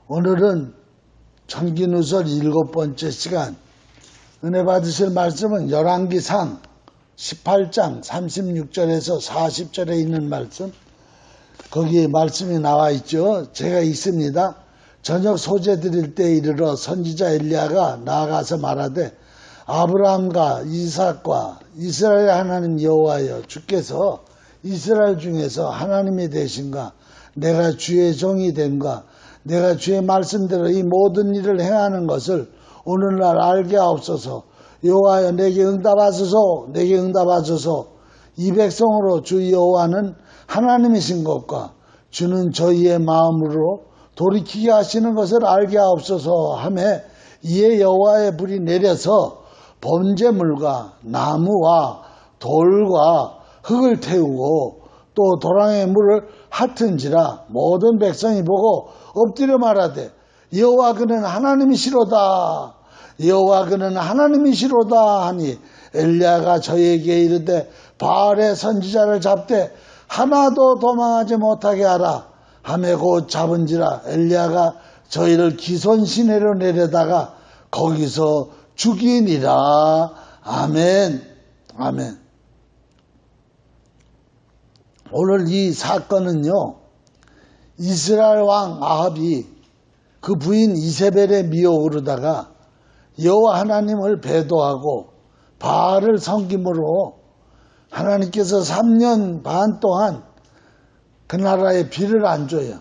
오늘은 청기누설 7번째 시간 은혜 받으실 말씀은 열왕기상 18장 36절에서 40절에 있는 말씀, 거기 말씀이 나와 있죠. 제가 읽습니다. 저녁 소재 드릴 때 이르러 선지자 엘리야가 나아가서 말하되 아브라함과 이삭과 이스라엘 하나님 여호와여, 주께서 이스라엘 중에서 하나님이 되신가, 내가 주의 종이 된가, 내가 주의 말씀대로 이 모든 일을 행하는 것을 오늘날 알게 하옵소서. 여호와여, 내게 응답하소서. 내게 응답하소서. 이 백성으로 주 여호와는 하나님이신 것과 주는 저희의 마음으로 돌이키게 하시는 것을 알게 하옵소서 하매, 이에 여호와의 불이 내려서 번제물과 나무와 돌과 흙을 태우고 또 도랑의 물을 핥은지라 모든 백성이 보고 엎드려 말하되 여호와 그는 하나님이시로다, 여호와 그는 하나님이시로다 하니, 엘리야가 저희에게 이르되 바알의 선지자를 잡되 하나도 도망하지 못하게 하라 하매 곧 잡은지라 엘리야가 저희를 기손 시내로 내려다가 거기서 죽이니라. 아멘. 아멘. 오늘 이 사건은요, 이스라엘 왕 아합이 그 부인 이세벨에 미혹으로다가 여호와 하나님을 배도하고 바알을 섬김으로 하나님께서 3년 반 동안 그 나라에 비를 안 줘요.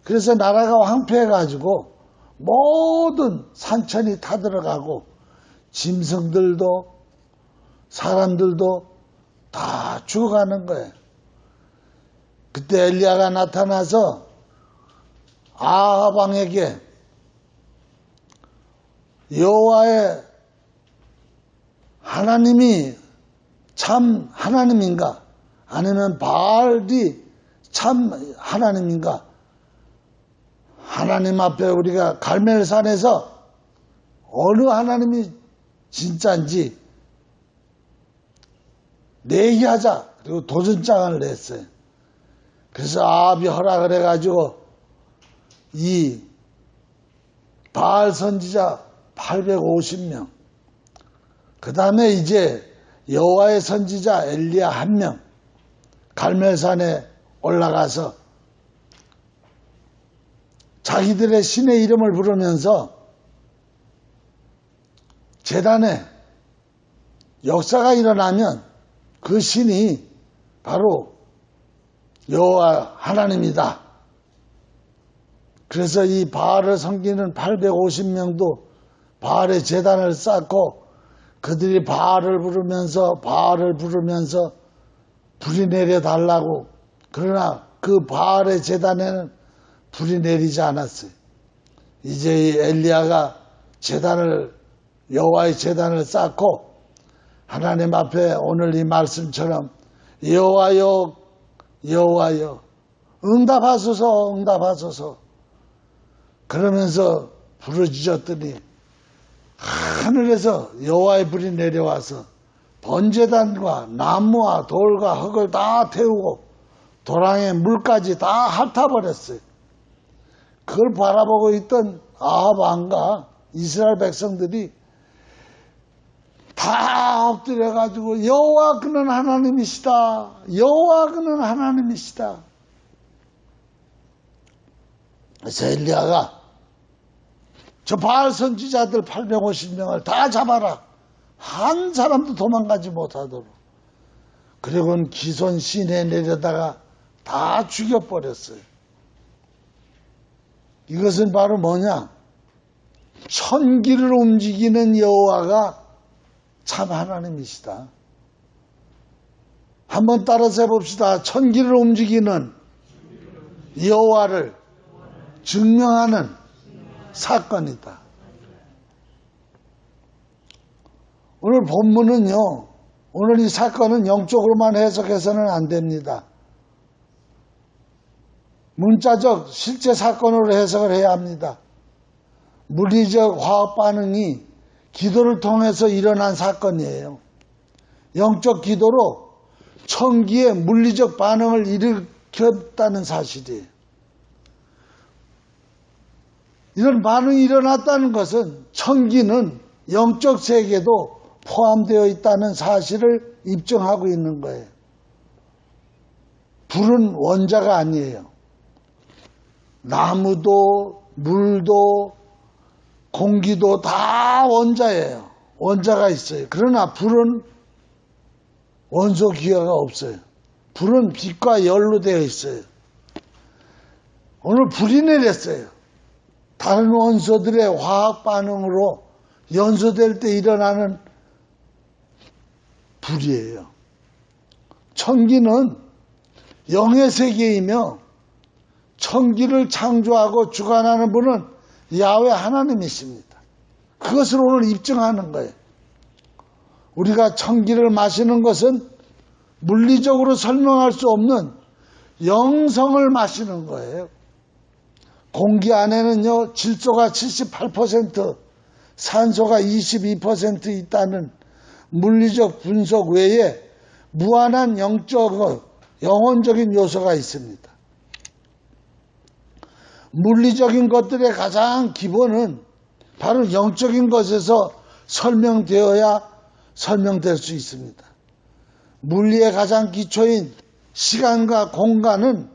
그래서 나라가 황폐해가지고 모든 산천이 타들어가고 짐승들도 사람들도 다 죽어가는 거예요. 그때 엘리야가 나타나서 아합 왕에게 여호와의 하나님이 참 하나님인가, 아니면 바알이 참 하나님인가, 하나님 앞에 우리가 갈멜산에서 어느 하나님이 진짜인지 내기하자. 그리고 도전장을 냈어요. 그래서 아합이 허락을 해가지고 이 바알 선지자 850명, 그 다음에 이제 여호와의 선지자 엘리야 1명 갈멜산에 올라가서 자기들의 신의 이름을 부르면서 제단에 역사가 일어나면 그 신이 바로 여호와 하나님이다. 그래서 이 바알을 섬기는 850명도 바알의 제단을 쌓고 그들이 바알을 부르면서 불이 내려달라고. 그러나 그 바알의 제단에는 불이 내리지 않았어요. 이제 이 엘리야가 여호와의 제단을 쌓고 하나님 앞에 오늘 이 말씀처럼 여호와여, 여호와여, 응답하소서, 응답하소서 그러면서 부르짖었더니 하늘에서 여호와의 불이 내려와서 번제단과 나무와 돌과 흙을 다 태우고 도랑의 물까지 다 핥아버렸어요. 그걸 바라보고 있던 아합 왕과 이스라엘 백성들이 다 엎드려가지고 여호와 그는 하나님이시다, 여호와 그는 하나님이시다. 그래서 엘리야가 저 바알 선지자들 850명을 다 잡아라, 한 사람도 도망가지 못하도록. 그리고는 기손 시내에 내려다가 다 죽여버렸어요. 이것은 바로 뭐냐? 천기를 움직이는 여호와가 참 하나님이시다. 한번 따라서 해봅시다. 천기를 움직이는 여호와를 증명하는 사건이다. 오늘 본문은요, 오늘 이 사건은 영적으로만 해석해서는 안 됩니다. 문자적 실제 사건으로 해석을 해야 합니다. 물리적 화학 반응이 기도를 통해서 일어난 사건이에요. 영적 기도로 천기의 물리적 반응을 일으켰다는 사실이에요. 이런 반응이 일어났다는 것은 청기는 영적 세계도 포함되어 있다는 사실을 입증하고 있는 거예요. 불은 원자가 아니에요. 나무도 물도 공기도 다 원자예요. 원자가 있어요. 그러나 불은 원소 기화가 없어요. 불은 빛과 열로 되어 있어요. 오늘 불이 내렸어요. 다른 원소들의 화학 반응으로 연소될 때 일어나는 불이에요. 천기는 영의 세계이며 천기를 창조하고 주관하는 분은 야훼 하나님이십니다. 그것을 오늘 입증하는 거예요. 우리가 천기를 마시는 것은 물리적으로 설명할 수 없는 영성을 마시는 거예요. 공기 안에는요, 질소가 78%, 산소가 22% 있다는 물리적 분석 외에 무한한 영혼적인 요소가 있습니다. 물리적인 것들의 가장 기본은 바로 영적인 것에서 설명되어야 설명될 수 있습니다. 물리의 가장 기초인 시간과 공간은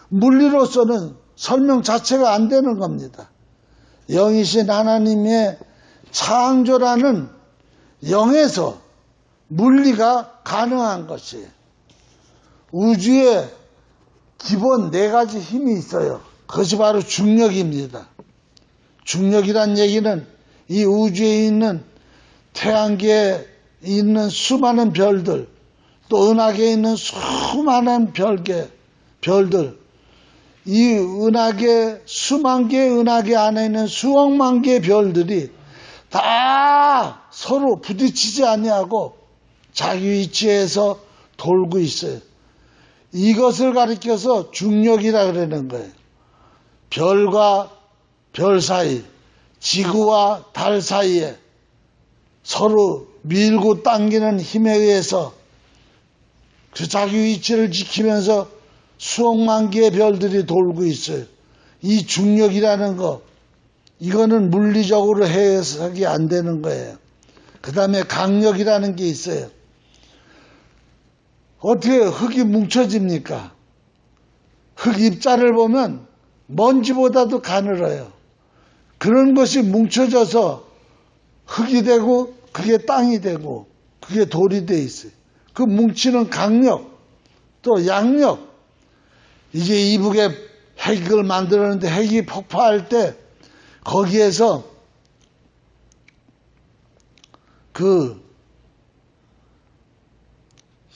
물리로서는 설명 자체가 안 되는 겁니다. 영이신 하나님의 창조라는 영에서 물리가 가능한 것이에요. 우주에 기본 4가지 힘이 있어요. 그것이 바로 중력입니다. 중력이란 얘기는 이 우주에 있는 태양계에 있는 수많은 별들, 또 은하계에 있는 수많은 별들, 이 은하계, 수만 개의 은하계 안에 있는 수억만 개의 별들이 다 서로 부딪히지 아니하고 자기 위치에서 돌고 있어요. 이것을 가리켜서 중력이라 그러는 거예요. 별과 별 사이, 지구와 달 사이에 서로 밀고 당기는 힘에 의해서 그 자기 위치를 지키면서 수억만 개의 별들이 돌고 있어요. 이 중력이라는 거, 이거는 물리적으로 해석이 안 되는 거예요. 그 다음에 강력이라는 게 있어요. 어떻게 흙이 뭉쳐집니까? 흙 입자를 보면 먼지보다도 가늘어요. 그런 것이 뭉쳐져서 흙이 되고 그게 땅이 되고 그게 돌이 돼 있어요. 그 뭉치는 강력, 또 양력. 이제 이북에 핵을 만들었는데 핵이 폭파할 때 거기에서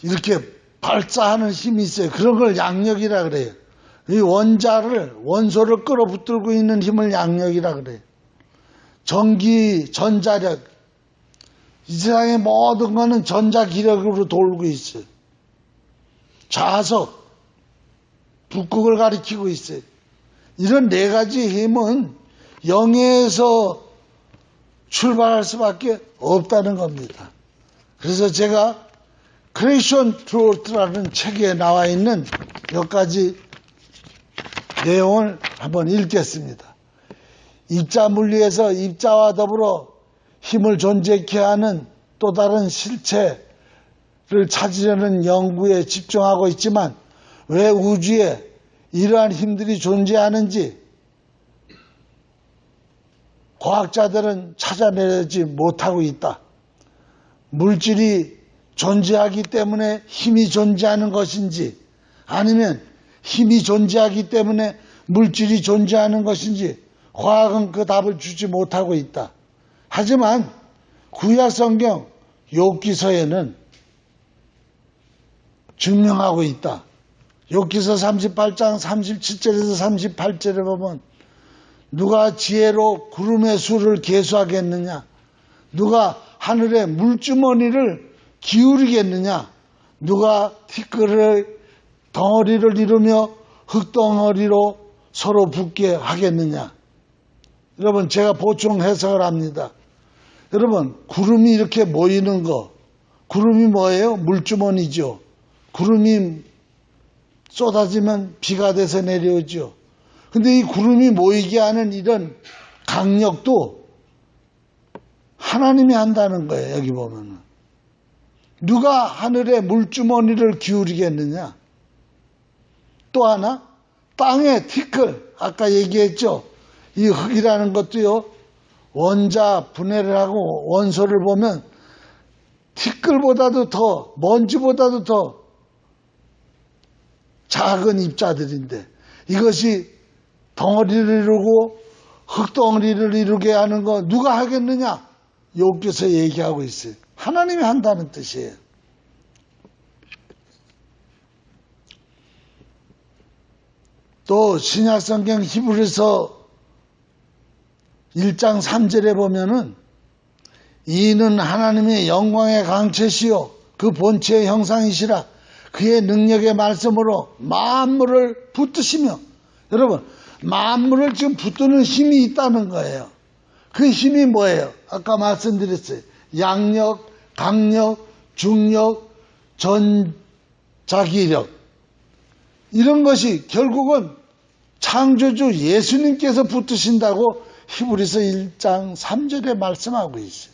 이렇게 발사하는 힘이 있어요. 그런 걸 양력이라 그래요. 이 원소를 끌어붙들고 있는 힘을 양력이라 그래요. 전기, 전자력, 이 세상의 모든 것은 전자기력으로 돌고 있어요. 자석, 북극을 가리키고 있어요. 이런 4가지 힘은 영에서 출발할 수밖에 없다는 겁니다. 그래서 제가 크리에이션 트루스라는 책에 나와 있는 몇 가지 내용을 한번 읽겠습니다. 입자 물리에서 입자와 더불어 힘을 존재케 하는 또 다른 실체를 찾으려는 연구에 집중하고 있지만 왜 우주에 이러한 힘들이 존재하는지 과학자들은 찾아내지 못하고 있다. 물질이 존재하기 때문에 힘이 존재하는 것인지 아니면 힘이 존재하기 때문에 물질이 존재하는 것인지 과학은 그 답을 주지 못하고 있다. 하지만 구약 성경 욥기서에는 증명하고 있다. 욥기서 38장 37절에서 38절에 보면 누가 지혜로 구름의 수를 계수하겠느냐? 누가 하늘의 물주머니를 기울이겠느냐? 누가 티끌의 덩어리를 이루며 흙덩어리로 서로 붙게 하겠느냐? 여러분, 제가 보충 해석을 합니다. 여러분, 구름이 이렇게 모이는 거, 구름이 뭐예요? 물주머니죠. 구름이 쏟아지면 비가 돼서 내려오죠. 근데 이 구름이 모이게 하는 이런 강력도 하나님이 한다는 거예요. 여기 보면은. 누가 하늘의 물주머니를 기울이겠느냐? 또 하나, 땅의 티끌, 아까 얘기했죠. 이 흙이라는 것도요, 원자 분해를 하고 원소를 보면 티끌보다도 더, 먼지보다도 더 작은 입자들인데, 이것이 덩어리를 이루고 흙덩어리를 이루게 하는 거 누가 하겠느냐? 여기서 얘기하고 있어요. 하나님이 한다는 뜻이에요. 또 신약성경 히브리서 1장 3절에 보면은 이는 하나님의 영광의 강체시요 그 본체의 형상이시라 그의 능력의 말씀으로 만물을 붙드시며, 여러분 만물을 지금 붙드는 힘이 있다는 거예요. 그 힘이 뭐예요? 아까 말씀드렸어요. 양력, 강력, 중력, 전자기력, 이런 것이 결국은 창조주 예수님께서 붙드신다고 히브리서 1장 3절에 말씀하고 있어요.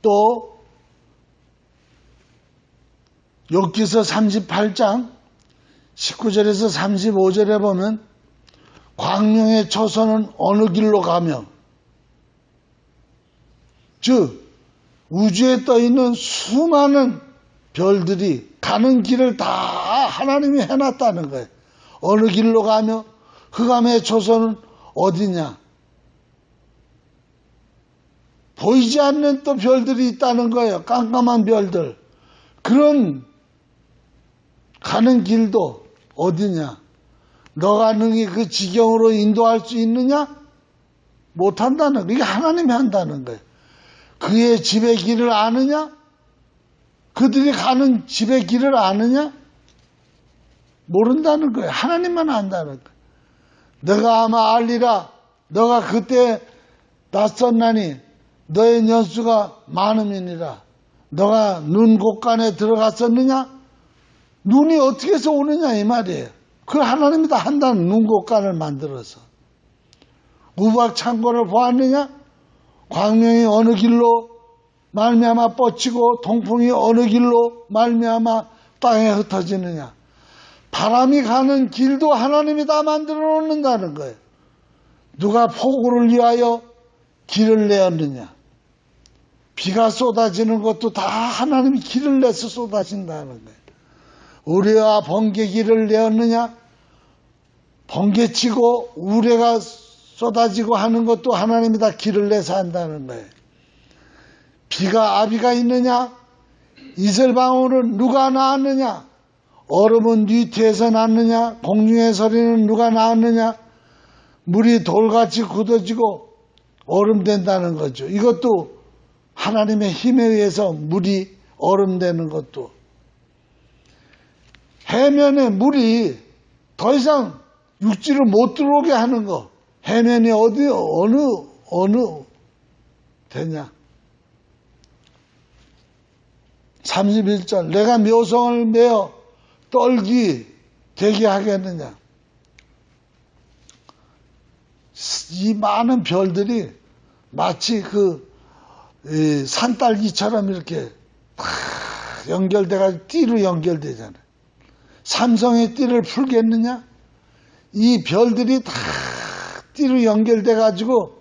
또 욥기서 38장 19절에서 35절에 보면 광명의 초선은 어느 길로 가며, 즉 우주에 떠있는 수많은 별들이 가는 길을 다 하나님이 해놨다는 거예요. 어느 길로 가며 흑암의 초선은 어디냐? 보이지 않는 또 별들이 있다는 거예요. 깜깜한 별들. 그런 가는 길도 어디냐? 너가 능히 그 지경으로 인도할 수 있느냐? 못한다는 거예요. 이게 하나님이 한다는 거예요. 그의 집의 길을 아느냐? 그들이 가는 집의 길을 아느냐? 모른다는 거예요. 하나님만 안다는 거예요. 너가 아마 알리라. 너가 그때 낯섰나니 너의 년수가 많음이니라. 너가 눈 곳간에 들어갔었느냐? 눈이 어떻게 해서 오느냐 이 말이에요. 그 하나님이 다 한다는, 눈 곳간을 만들어서. 우박 창고를 보았느냐? 광명이 어느 길로 말미암아 뻗치고 동풍이 어느 길로 말미암아 땅에 흩어지느냐? 바람이 가는 길도 하나님이 다 만들어 놓는다는 거예요. 누가 폭우를 위하여 길을 내었느냐? 비가 쏟아지는 것도 다 하나님이 길을 내서 쏟아진다는 거예요. 우레와 번개 길을 내었느냐? 번개치고 우레가 쏟아지고 하는 것도 하나님이 다 길을 내서 한다는 거예요. 비가 아비가 있느냐? 이슬방울은 누가 낳았느냐? 얼음은 뒤태에서 났느냐? 공중의 소리는 누가 낳았느냐? 물이 돌같이 굳어지고 얼음 된다는 거죠. 이것도 하나님의 힘에 의해서 물이 얼음 되는 것도. 해면에 물이 더 이상 육지로 못 들어오게 하는 거. 해면이 어디 어느 되냐? 31절 내가 묘성을 메어 떨기 되게 하겠느냐? 이 많은 별들이 마치 그 산딸기처럼 이렇게 다 연결돼가지고 띠로 연결되잖아요. 삼성의 띠를 풀겠느냐? 이 별들이 다 띠로 연결돼가지고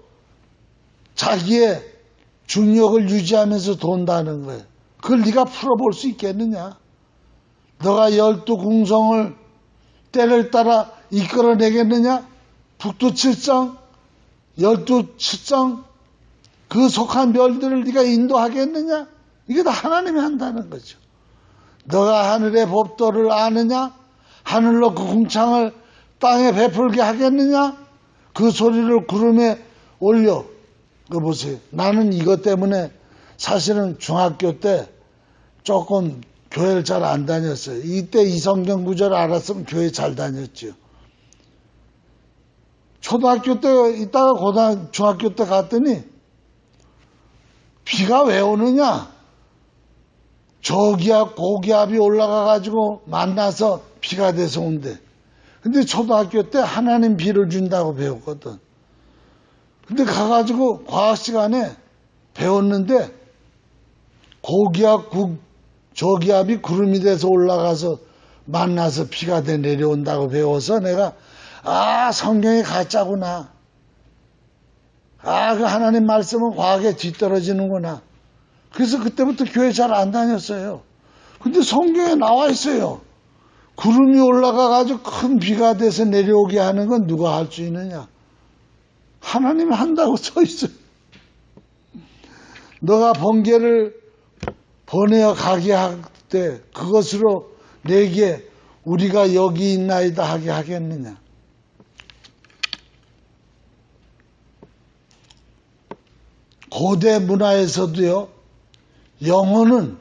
자기의 중력을 유지하면서 돈다는 거예요. 그걸 네가 풀어볼 수 있겠느냐? 너가 12궁성을 때를 따라 이끌어내겠느냐? 북두 칠성, 12칠성 그 속한 별들을 네가 인도하겠느냐? 이게 다 하나님이 한다는 거죠. 너가 하늘의 법도를 아느냐? 하늘로 그 궁창을 땅에 베풀게 하겠느냐? 그 소리를 구름에 올려. 그거 보세요. 나는 이것 때문에 사실은 중학교 때 조금 교회를 잘 안 다녔어요. 이때 이 성경 구절을 알았으면 교회 잘 다녔죠. 초등학교 때 있다가 중학교 때 갔더니 비가 왜 오느냐? 저기압, 고기압이 올라가가지고 만나서 비가 돼서 온대. 근데 초등학교 때 하나님 비를 준다고 배웠거든. 근데 가가지고 과학 시간에 배웠는데 고기압, 저기압이 구름이 돼서 올라가서 만나서 비가 돼 내려온다고 배워서 내가 성경이 가짜구나. 그 하나님 말씀은 과학에 뒤떨어지는구나. 그래서 그때부터 교회 잘 안 다녔어요. 근데 성경에 나와 있어요. 구름이 올라가가지고 큰 비가 돼서 내려오게 하는 건 누가 할 수 있느냐? 하나님이 한다고 써 있어요. 너가 번개를 보내어 가게 할 때 그것으로 내게 우리가 여기 있나이다 하게 하겠느냐? 고대 문화에서도요, 영혼은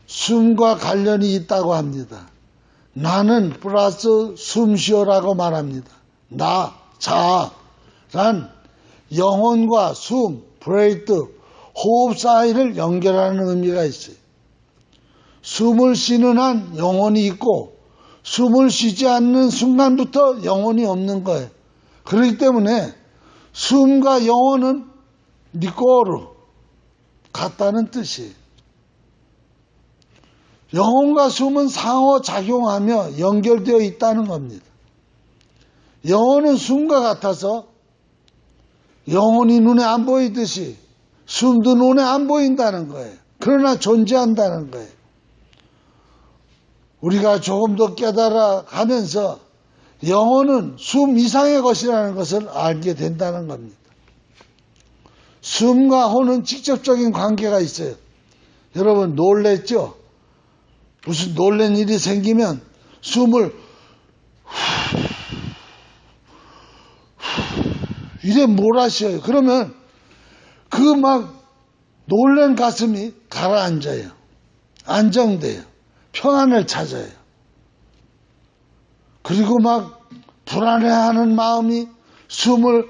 숨과 관련이 있다고 합니다. 나는 플러스 숨 쉬어라고 말합니다. 나, 자란 영혼과 숨, 브레이트, 호흡 사이를 연결하는 의미가 있어요. 숨을 쉬는 한 영혼이 있고 숨을 쉬지 않는 순간부터 영혼이 없는 거예요. 그렇기 때문에 숨과 영혼은 니꼬르 같다는 뜻이에요. 영혼과 숨은 상호작용하며 연결되어 있다는 겁니다. 영혼은 숨과 같아서 영혼이 눈에 안 보이듯이 숨도 눈에 안 보인다는 거예요. 그러나 존재한다는 거예요. 우리가 조금 더 깨달아 가면서 영혼은 숨 이상의 것이라는 것을 알게 된다는 겁니다. 숨과 혼은 직접적인 관계가 있어요. 여러분 놀랬죠? 무슨 놀란 일이 생기면 숨을 이래 몰아쉬어요. 그러면 그 막 놀란 가슴이 가라앉아요. 안정돼요. 평안을 찾아요. 그리고 막 불안해하는 마음이 숨을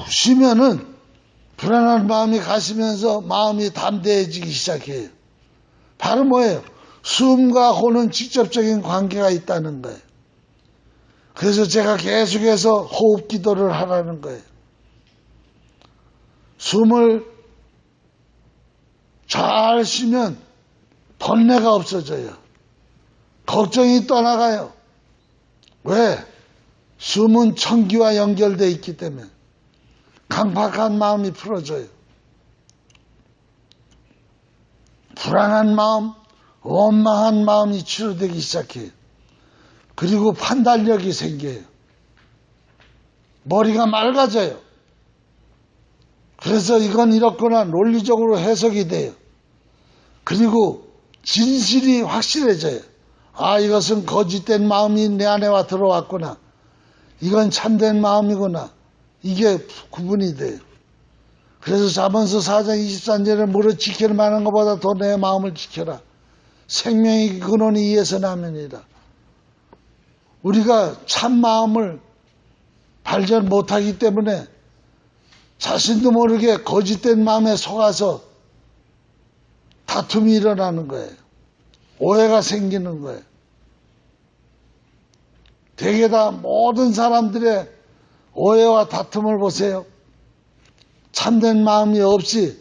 쉬면은 불안한 마음이 가시면서 마음이 담대해지기 시작해요. 바로 뭐예요? 숨과 혼은 직접적인 관계가 있다는 거예요. 그래서 제가 계속해서 호흡 기도를 하라는 거예요. 숨을 잘 쉬면 번뇌가 없어져요. 걱정이 떠나가요. 왜? 숨은 천기와 연결되어 있기 때문에 강팍한 마음이 풀어져요. 불안한 마음, 원망한 마음이 치료되기 시작해요. 그리고 판단력이 생겨요. 머리가 맑아져요. 그래서 이건 이렇구나 논리적으로 해석이 돼요. 그리고 진실이 확실해져요. 이것은 거짓된 마음이 내 안에 와 들어왔구나. 이건 참된 마음이구나. 이게 구분이 돼요. 그래서 잠언서 4장 23절에 무릇 지킬 만한 것보다 더 내 마음을 지켜라. 생명의 근원이 이에서 나면이라. 우리가 참 마음을 발견 못하기 때문에 자신도 모르게 거짓된 마음에 속아서 다툼이 일어나는 거예요. 오해가 생기는 거예요. 대개 다 모든 사람들의 오해와 다툼을 보세요. 참된 마음이 없이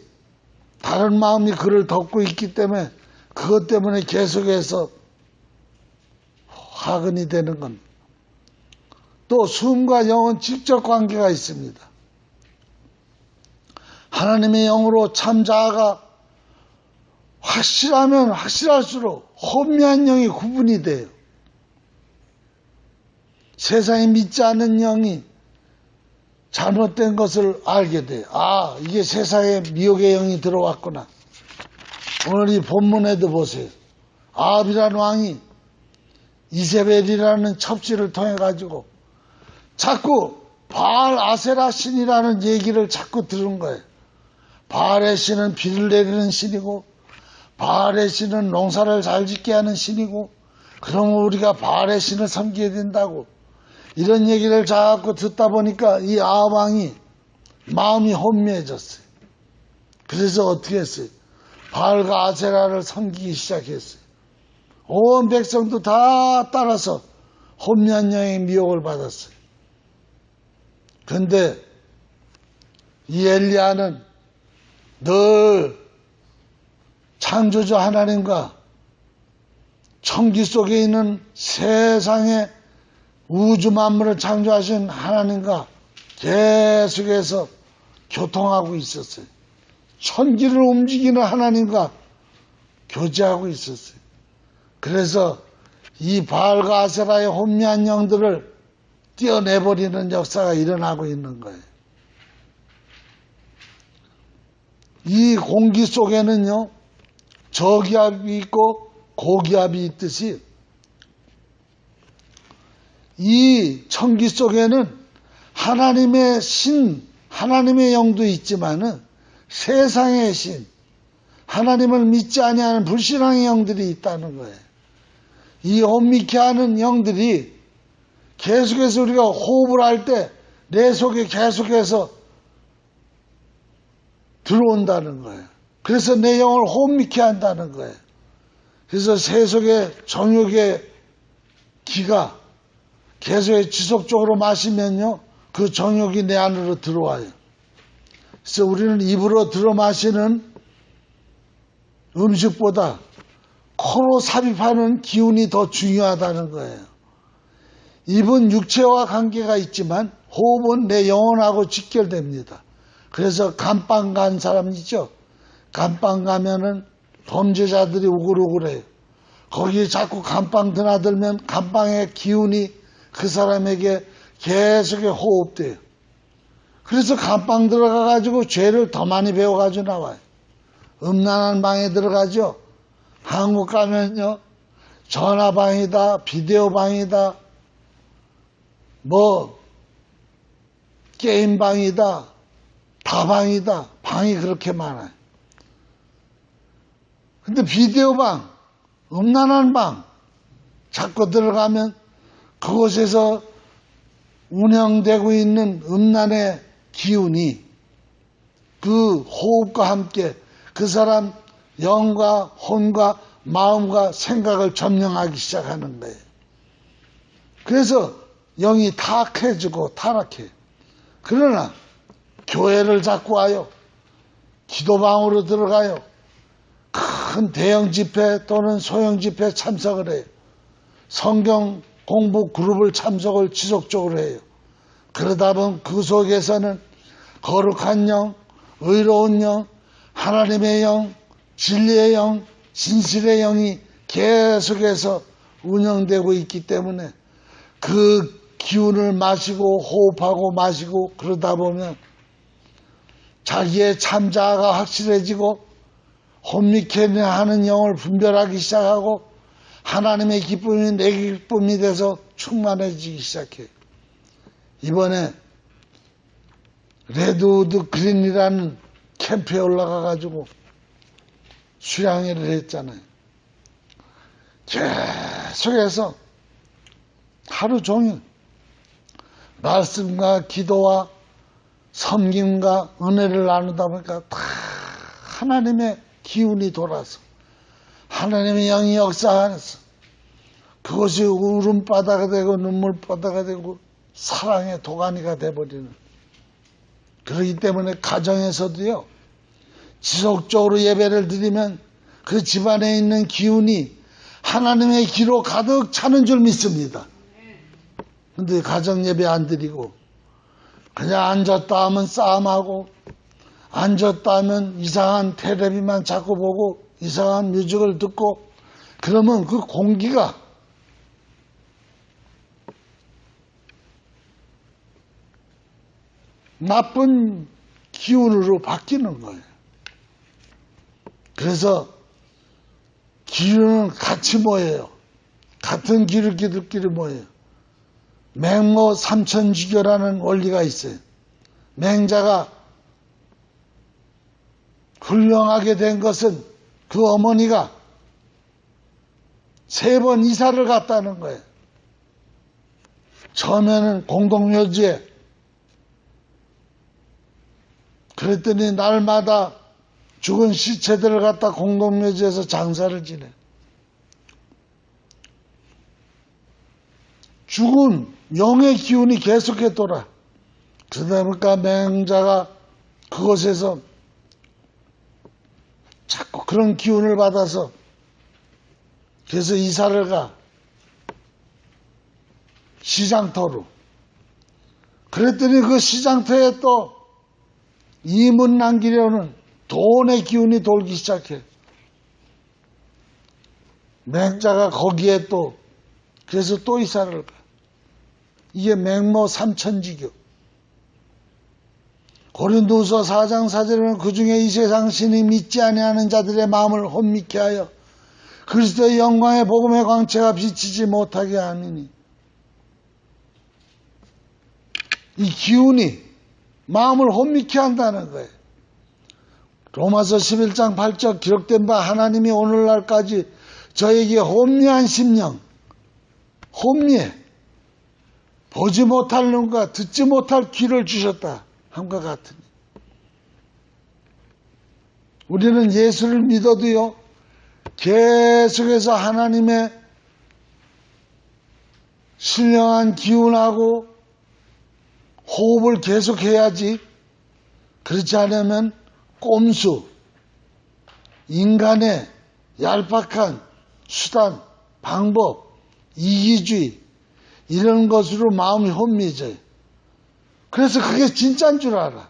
다른 마음이 그를 덮고 있기 때문에 그것 때문에 계속해서 화근이 되는 겁니다. 또 숨과 영은 직접 관계가 있습니다. 하나님의 영으로 참 자아가 확실하면 확실할수록 혼미한 영이 구분이 돼요. 세상에 믿지 않는 영이 잘못된 것을 알게 돼요. 이게 세상에 미혹의 영이 들어왔구나. 오늘 이 본문에도 보세요. 아합이라는 왕이 이세벨이라는 첩지를 통해 가지고 자꾸 바알 아세라 신이라는 얘기를 자꾸 들은 거예요. 바알의 신은 비를 내리는 신이고 바알의 신은 농사를 잘 짓게 하는 신이고 그러면 우리가 바알의 신을 섬겨야 된다고 이런 얘기를 자꾸 듣다 보니까 이 아합 왕이 마음이 혼미해졌어요. 그래서 어떻게 했어요? 바알과 아세라를 섬기기 시작했어요. 온 백성도 다 따라서 혼미한 미혹을 받았어요. 그런데 이 엘리야는 늘 창조주 하나님과 천기 속에 있는 세상의 우주 만물을 창조하신 하나님과 계속해서 교통하고 있었어요. 천기를 움직이는 하나님과 교제하고 있었어요. 그래서 이 바알과 아세라의 혼미한 영들을 떼어내버리는 역사가 일어나고 있는 거예요. 이 공기 속에는요, 저기압이 있고 고기압이 있듯이 이 천기 속에는 하나님의 신, 하나님의 영도 있지만은 세상의 신, 하나님을 믿지 아니하는 불신앙의 영들이 있다는 거예요. 이 혼미케 하는 영들이 계속해서 우리가 호흡을 할 때 내 속에 계속해서 들어온다는 거예요. 그래서 내 영을 혼미케 한다는 거예요. 그래서 새 속에 정욕의 기가 계속 지속적으로 마시면요, 그 정욕이 내 안으로 들어와요. 그래서 우리는 입으로 들어 마시는 음식보다 코로 삽입하는 기운이 더 중요하다는 거예요. 입은 육체와 관계가 있지만 호흡은 내 영혼하고 직결됩니다. 그래서 감방 간 사람 있죠? 감방 가면은 범죄자들이 우글우글해요. 거기에 자꾸 감방 드나들면 감방의 기운이 그 사람에게 계속 호흡돼요. 그래서 감방 들어가가지고 죄를 더 많이 배워가지고 나와요. 음란한 방에 들어가죠. 한국 가면요, 전화방이다, 비디오방이다, 뭐 게임방이다, 다방이다, 방이 그렇게 많아요. 근데 비디오방, 음란한 방 자꾸 들어가면 그곳에서 운영되고 있는 음란의 기운이 그 호흡과 함께 그 사람 영과 혼과 마음과 생각을 점령하기 시작하는 거예요. 그래서 영이 타락해지고 타락해. 그러나 교회를 자꾸 와요. 기도방으로 들어가요. 큰 대형 집회 또는 소형 집회 참석을 해요. 성경 공부 그룹을 참석을 지속적으로 해요. 그러다 보면 그 속에서는 거룩한 영, 의로운 영, 하나님의 영, 진리의 영, 진실의 영이 계속해서 운영되고 있기 때문에 그 기운을 마시고 호흡하고 마시고 그러다 보면 자기의 참자아가 확실해지고 혼미케 하는 영을 분별하기 시작하고 하나님의 기쁨이 내 기쁨이 돼서 충만해지기 시작해요. 이번에 레드우드 그린이라는 캠프에 올라가가지고 수양회를 했잖아요. 계속해서 하루 종일 말씀과 기도와 섬김과 은혜를 나누다 보니까 다 하나님의 기운이 돌아서 하나님의 영이 역사하면서 그것이 울음바다가 되고 눈물바다가 되고 사랑의 도가니가 돼버리는, 그렇기 때문에 가정에서도요, 지속적으로 예배를 드리면 그 집안에 있는 기운이 하나님의 기로 가득 차는 줄 믿습니다. 근데 가정 예배 안 드리고 그냥 앉았다 하면 싸움하고 앉았다 하면 이상한 텔레비만 자꾸 보고 이상한 뮤직을 듣고 그러면 그 공기가 나쁜 기운으로 바뀌는 거예요. 그래서 기운은 같이 모여요. 같은 기름기들끼리 모여요. 맹모 삼천지교라는 원리가 있어요. 맹자가 훌륭하게 된 것은 그 어머니가 3번 이사를 갔다는 거예요. 처음에는 공동묘지에, 그랬더니 날마다 죽은 시체들을 갖다 공동묘지에서 장사를 지내. 죽은 영의 기운이 계속해 돌아. 그러다 보니까 맹자가 그곳에서 자꾸 그런 기운을 받아서 그래서 이사를 가. 시장터로. 그랬더니 그 시장터에 또 이문 남기려는 돈의 기운이 돌기 시작해. 맹자가 거기에 또 그래서 또 이사를 가. 이게 맹모 삼천지교. 고린도후서 4장 4절에는 그중에 이 세상 신이 믿지 아니하는 자들의 마음을 혼미케 하여 그리스도의 영광의 복음의 광채가 비치지 못하게 하느니, 이 기운이 마음을 혼미케 한다는 거예요. 로마서 11장 8절 기록된 바 하나님이 오늘날까지 저에게 혼미한 심령, 혼미해 보지 못할 눈과 듣지 못할 귀를 주셨다 함과 같으니, 우리는 예수를 믿어도요 계속해서 하나님의 신령한 기운하고 호흡을 계속해야지. 그렇지 않으면 꼼수, 인간의 얄팍한 수단, 방법, 이기주의 이런 것으로 마음이 혼미해져요. 그래서 그게 진짜인 줄 알아.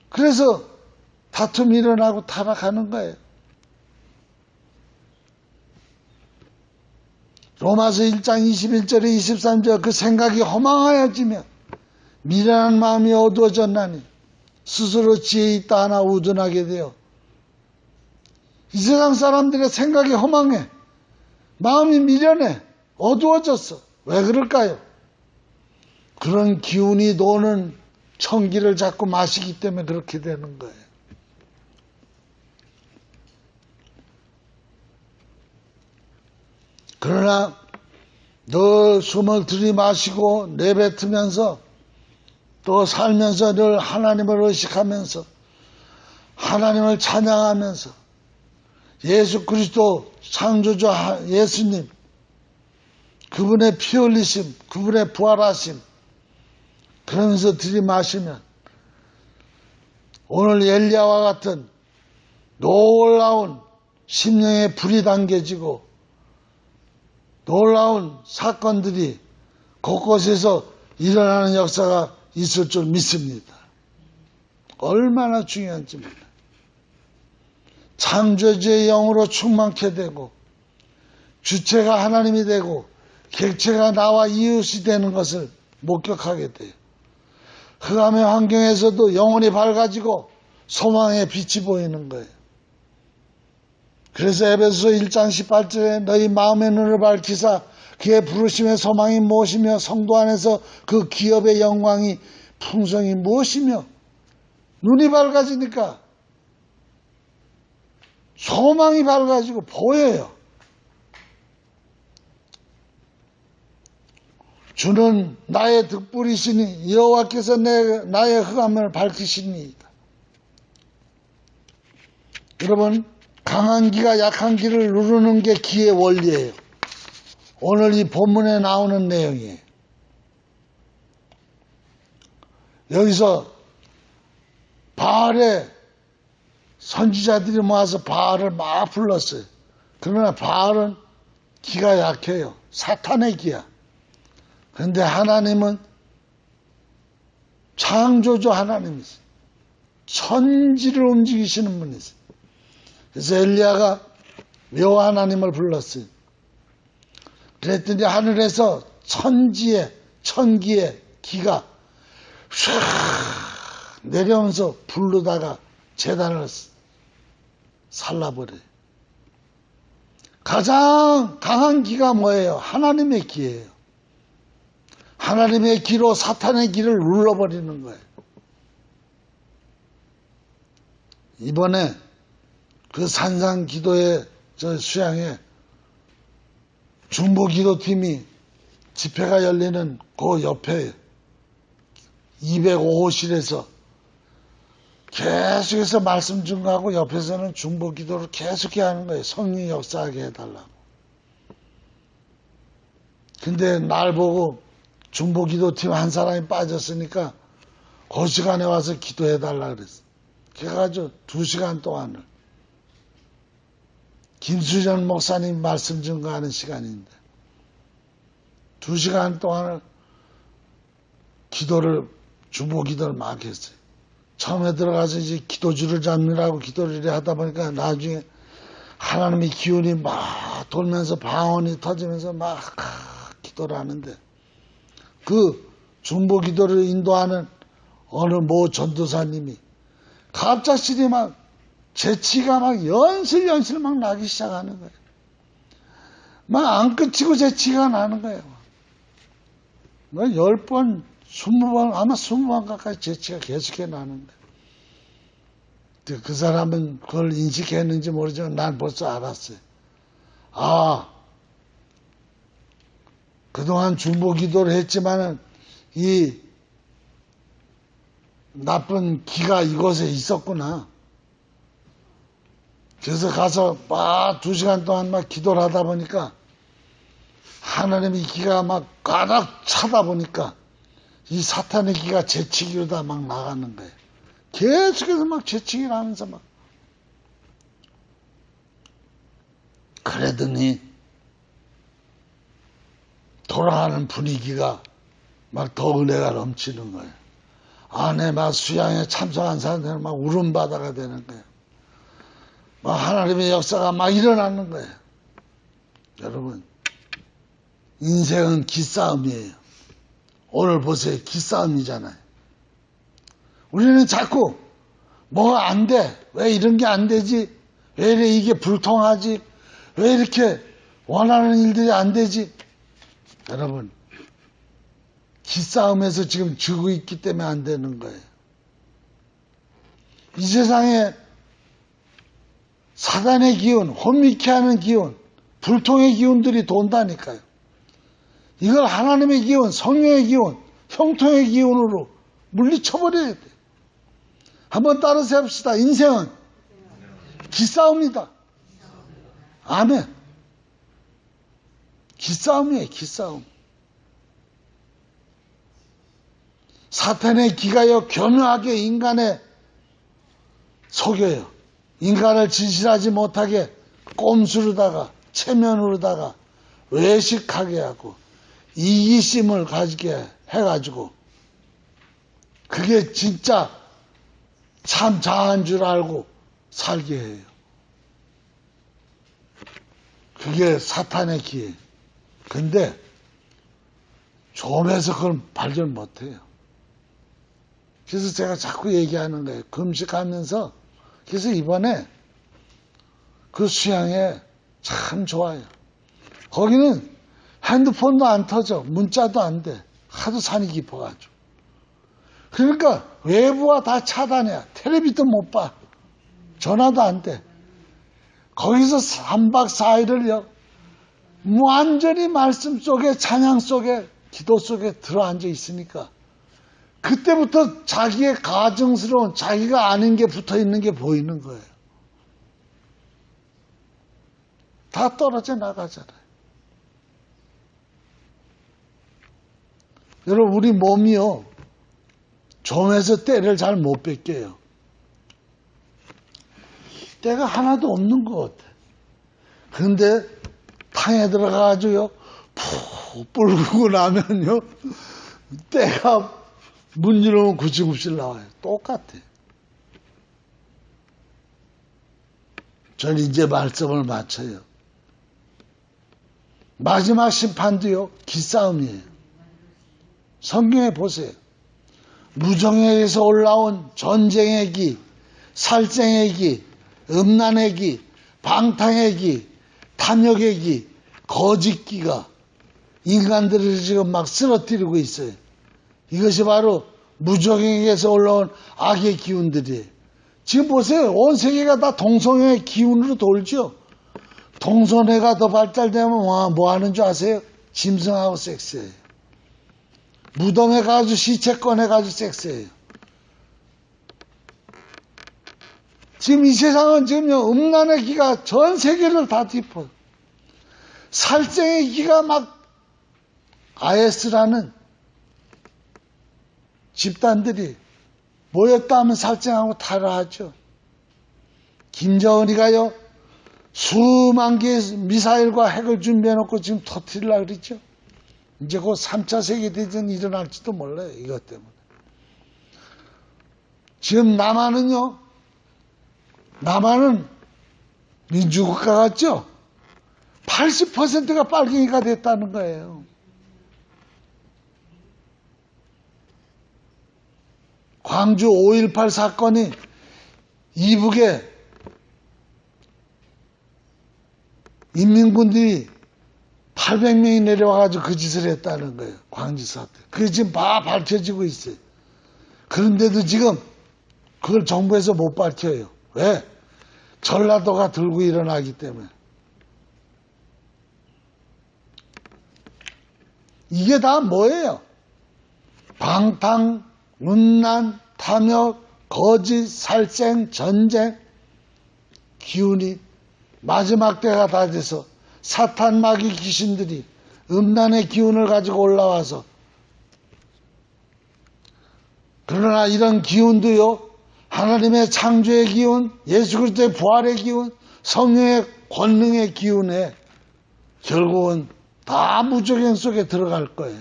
그래서 다툼이 일어나고 타락하는 거예요. 로마서 1장 21절에 23절 그 생각이 허망하여지며 미련한 마음이 어두워졌나니 스스로 지혜 있다 하나 우둔하게 되어. 이 세상 사람들의 생각이 허망해. 마음이 미련해. 어두워졌어. 왜 그럴까요? 그런 기운이 도는 청기를 자꾸 마시기 때문에 그렇게 되는 거예요. 그러나 늘 숨을 들이마시고 내뱉으면서 또 살면서 늘 하나님을 의식하면서 하나님을 찬양하면서 예수 그리스도 창조주 예수님, 그분의 피 흘리심, 그분의 부활하심 그러면서 들이마시면 오늘 엘리야와 같은 놀라운 심령의 불이 당겨지고 놀라운 사건들이 곳곳에서 일어나는 역사가 있을 줄 믿습니다. 얼마나 중요한지 몰라요. 창조주의 영으로 충만케 되고 주체가 하나님이 되고 객체가 나와 이웃이 되는 것을 목격하게 돼요. 흑암의 환경에서도 영혼이 밝아지고 소망의 빛이 보이는 거예요. 그래서 에베소서 1장 18절에 너희 마음의 눈을 밝히사 그의 부르심의 소망이 무엇이며 성도 안에서 그 기업의 영광이 풍성이 무엇이며, 눈이 밝아지니까 소망이 밝아지고 보여요. 주는 나의 득불이시니 여호와께서 나의 흑암을 밝히시니이다. 여러분, 강한 기가 약한 기를 누르는 게 기의 원리예요. 오늘 이 본문에 나오는 내용이에요. 여기서 바알의 선지자들이 모아서 바알을 막 불렀어요. 그러나 바알은 기가 약해요. 사탄의 기야. 그런데 하나님은 창조주 하나님이세요. 천지를 움직이시는 분이세요. 그래서 엘리야가 여호와 하나님을 불렀어요. 그랬더니 하늘에서 천기의 기가 쫙 내려오면서 부르다가 제단을 살라버려요. 가장 강한 기가 뭐예요? 하나님의 기예요. 하나님의 기로 사탄의 기를 눌러버리는 거예요. 이번에 그 산상 기도회 수양에 중보 기도팀이 집회가 열리는 그 옆에 205호실에서 계속해서 말씀 증거하고 옆에서는 중보 기도를 계속해 하는 거예요. 성령이 역사하게 해달라고. 근데 날 보고 중보 기도팀 한 사람이 빠졌으니까 그 시간에 와서 기도해달라 그랬어. 그래가지고 2시간 동안을 김수전 목사님 말씀 증거하는 시간인데 2시간 동안을 기도를 중보 기도를 막 했어요. 처음에 들어가서 이제 기도줄을 잡느라고 기도를 하다 보니까 나중에 하나님의 기운이 막 돌면서 방언이 터지면서 막 기도를 하는데 그 중보 기도를 인도하는 어느 모 전도사님이 갑작스레 막 재치가 막 연슬연슬 막 나기 시작하는 거예요. 막 안 끝이고 재치가 나는 거예요. 뭐 10번, 20번, 아마 20번 가까이 재치가 계속해 나는 거예요. 그 사람은 그걸 인식했는지 모르지만 난 벌써 알았어요. 아, 그동안 중보 기도를 했지만은 이 나쁜 기가 이곳에 있었구나. 그래서 가서 막 2시간 동안 막 기도를 하다 보니까 하나님의 기가 막 가득 차다 보니까 이 사탄의 기가 재치기로 다 막 나가는 거예요. 계속해서 막 재치기를 하면서 막. 그러더니 돌아가는 분위기가 막 더 은혜가 넘치는 거예요. 안에 막 수양에 참석한 사람들은 막 울음바다가 되는 거예요. 막 하나님의 역사가 막 일어나는 거예요. 여러분, 인생은 기싸움이에요. 오늘 보세요. 기싸움이잖아요. 우리는 자꾸 뭐가 안 돼. 왜 이런 게 안 되지? 왜 이게 불통하지? 왜 이렇게 원하는 일들이 안 되지? 여러분, 기싸움에서 지금 지고 있기 때문에 안 되는 거예요. 이 세상에 사단의 기운, 혼미케 하는 기운, 불통의 기운들이 돈다니까요. 이걸 하나님의 기운, 성령의 기운, 형통의 기운으로 물리쳐버려야 돼요. 한번 따라서 해봅시다. 인생은 기싸움이다. 아멘. 기싸움이에요. 기싸움. 사탄의 기가요 교묘하게 인간에 속여요. 인간을 진실하지 못하게 꼼수로다가 체면으로다가 외식하게 하고 이기심을 가지게 해가지고 그게 진짜 참 자한 줄 알고 살게 해요. 그게 사탄의 기회예요. 근데 조언해서 그걸 발견 못해요. 그래서 제가 자꾸 얘기하는 거예요. 금식하면서. 그래서 이번에 그 수양에 참 좋아요. 거기는 핸드폰도 안 터져. 문자도 안 돼. 하도 산이 깊어가지고. 그러니까 외부와 다 차단이야. 텔레비도 못 봐. 전화도 안 돼. 거기서 3박 4일을요. 완전히 말씀 속에 찬양 속에 기도 속에 들어앉아 있으니까 그때부터 자기의 가증스러운 자기가 아는 게 붙어 있는 게 보이는 거예요. 다 떨어져 나가잖아요. 여러분 우리 몸이요. 좀해서 때를 잘 못 뺏겨요. 때가 하나도 없는 것 같아. 그런데 탕에 들어가가지고요. 푹 불고 나면요. 때가 문 열으면 굽실굽실 나와요. 똑같아. 전 이제 말씀을 마쳐요. 마지막 심판도요. 기싸움이에요. 성경에 보세요. 무정에서 올라온 전쟁의 기, 살생의 기, 음란의 기, 방탕의 기, 탐욕의 기, 거짓기가 인간들을 지금 막 쓰러뜨리고 있어요. 이것이 바로 무정에서 올라온 악의 기운들이에요. 지금 보세요. 온 세계가 다 동성애의 기운으로 돌죠. 동성애가 더 발달되면 뭐 하는 줄 아세요? 짐승하고 섹스예요. 무덤에 가서 시체 꺼내가지고 섹스예요. 지금 이 세상은 지금요, 음란의 기가 전 세계를 다 뒤엎어요. 살생의 기가 막 IS라는 집단들이 모였다 하면 살생하고 타락하죠. 김정은이가요, 수만 개의 미사일과 핵을 준비해놓고 지금 터뜨리려고 그러죠. 이제 곧 3차 세계대전이 일어날지도 몰라요. 이것 때문에. 지금 남한은 민주국가 같죠? 80%가 빨갱이가 됐다는 거예요. 광주 5.18 사건이 이북에 인민군들이 800명이 내려와가지고 그 짓을 했다는 거예요. 광주 사태. 그게 지금 다 밝혀지고 있어요. 그런데도 지금 그걸 정부에서 못 밝혀요. 왜? 전라도가 들고 일어나기 때문에. 이게 다 뭐예요? 방탕, 음란, 탐욕, 거짓, 살생, 전쟁, 기운이 마지막 때가 다 돼서 사탄 마귀 귀신들이 음란의 기운을 가지고 올라와서, 그러나 이런 기운도요, 하나님의 창조의 기운, 예수 그리스도의 부활의 기운, 성령의 권능의 기운에 결국은 다 무적행 속에 들어갈 거예요.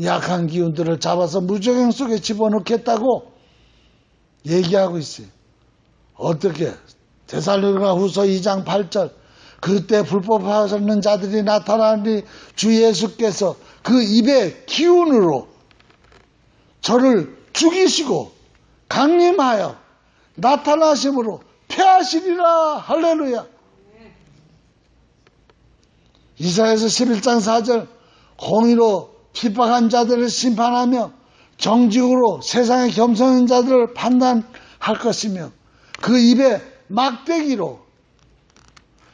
약한 기운들을 잡아서 무적행 속에 집어넣겠다고 얘기하고 있어요. 어떻게? 데살로니가 후서 2장 8절. 그때 불법하셨는 자들이 나타나니 주 예수께서 그 입의 기운으로 저를 죽이시고 강림하여 나타나심으로 패하시리라. 할렐루야. 이사야서 11장 4절. 공의로 핍박한 자들을 심판하며 정직으로 세상의 겸손한 자들을 판단할 것이며 그 입에 막대기로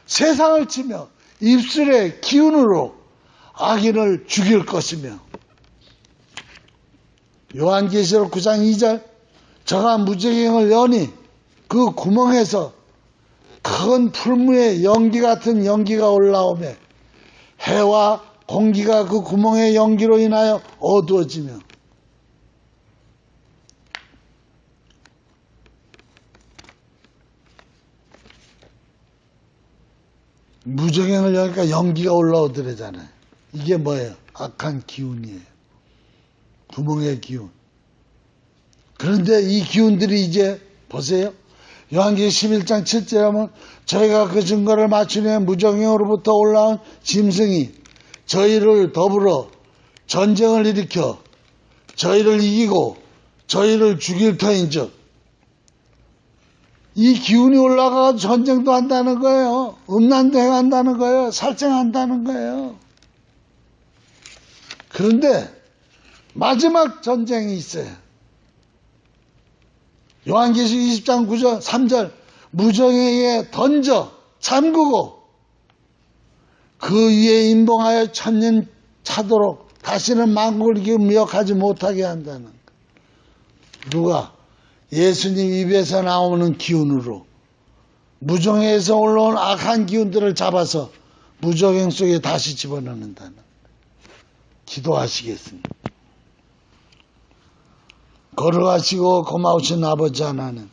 세상을 치며 입술의 기운으로 악인을 죽일 것이며. 요한계시록 9장 2절. 저가 무적행을 여니 그 구멍에서 큰 풀무의 연기 같은 연기가 올라오며 해와 공기가 그 구멍의 연기로 인하여 어두워지며. 무적행을 여니까 연기가 올라오더래잖아요. 이게 뭐예요? 악한 기운이에요. 구멍의 기운. 그런데 이 기운들이 이제 보세요. 요한계시록 11장 7절에 하면 저희가 그 증거를 맞추려 무적행으로부터 올라온 짐승이 저희를 더불어 전쟁을 일으켜 저희를 이기고 저희를 죽일 터인즉. 이 기운이 올라가서 전쟁도 한다는 거예요. 음란도 행한다는 거예요. 살생한다는 거예요. 그런데 마지막 전쟁이 있어요. 요한계시록 20장 9절 3절. 무정에게 던져 잠그고 그 위에 임봉하여 천년 차도록 다시는 만국을 미혹하지 못하게 한다는 거. 누가? 예수님 입에서 나오는 기운으로 무정에서 올라온 악한 기운들을 잡아서 무정행 속에 다시 집어넣는다는. 기도하시겠습니다. 걸어가시고 고마우신 아버지 하나님,